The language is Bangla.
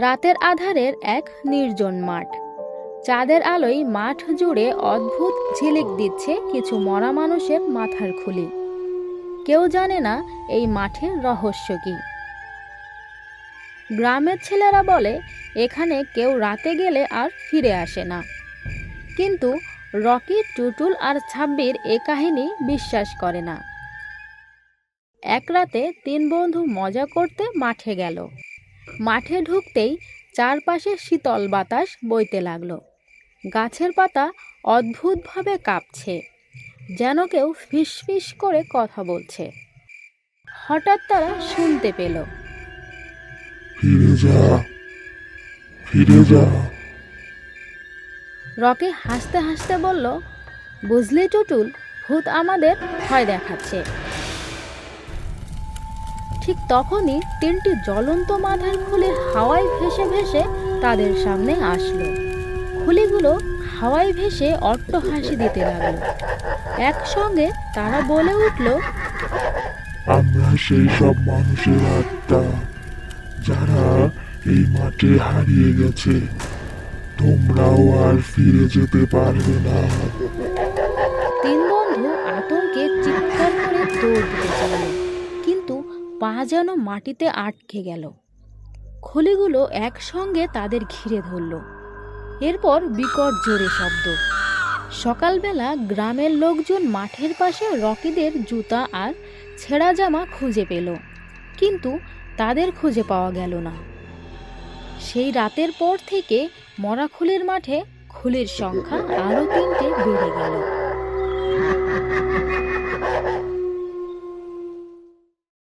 রাতের আধারের এক নির্জন মাঠ। চাঁদের আলোয় মাঠ জুড়ে অদ্ভুত ঝিলিক দিচ্ছে কিছু মরা মানুষের মাথার খুলি। কেউ জানে না এই মাঠের রহস্য কি। গ্রামের ছেলেরা বলে এখানে কেউ রাতে গেলে আর ফিরে আসে না, কিন্তু রকি, টুটুল আর ছাব্বির এ কাহিনী বিশ্বাস করে না। এক রাতে তিন বন্ধু মজা করতে মাঠে গেল। মাঠে ঢুকতেই চারপাশে শীতল বাতাস বইতে লাগলো। গাছের পাতা অদ্ভুতভাবে কাঁপছে, যেন কেউ ফিসফিস করে কথা বলছে। হঠাৎ তারা শুনতে পেল, ফিরে যা, ফিরে যা। রকি হাসতে হাসতে বলল, বুঝলি টুটুল, ভূত আমাদের ভয় দেখাচ্ছে। ঠিক তখনই তিনটি জ্বলন্ত মাথার খুলি হাওয়ায় ভেসে ভেসে তাদের সামনে আসলো। খুলিগুলো হাওয়ায় ভেসে অট্টহাসি দিতে লাগলো। একসঙ্গে তারা বলে উঠল, আমরা সেই সব মানুষের আত্মা যারা এই মাঠে হারিয়ে গেছে। তোমরাও আর ফিরে যেতে পারবে না। তিন বন্ধু আতঙ্কে চিৎকার করে দৌড় দিতে চাইল, কিন্তু পা যেন মাটিতে আটকে গেল। খুলিগুলো একসঙ্গে তাদের ঘিরে ধরল। এরপর বিকট জোরে শব্দ। সকালবেলা গ্রামের লোকজন মাঠের পাশে রকিদের জুতা আর ছেঁড়া জামা খুঁজে পেল, কিন্তু তাদের খুঁজে পাওয়া গেল না। সেই রাতের পর থেকে মরা খুলির মাঠে খুলির সংখ্যা আরও তিনটে বেড়ে গেল।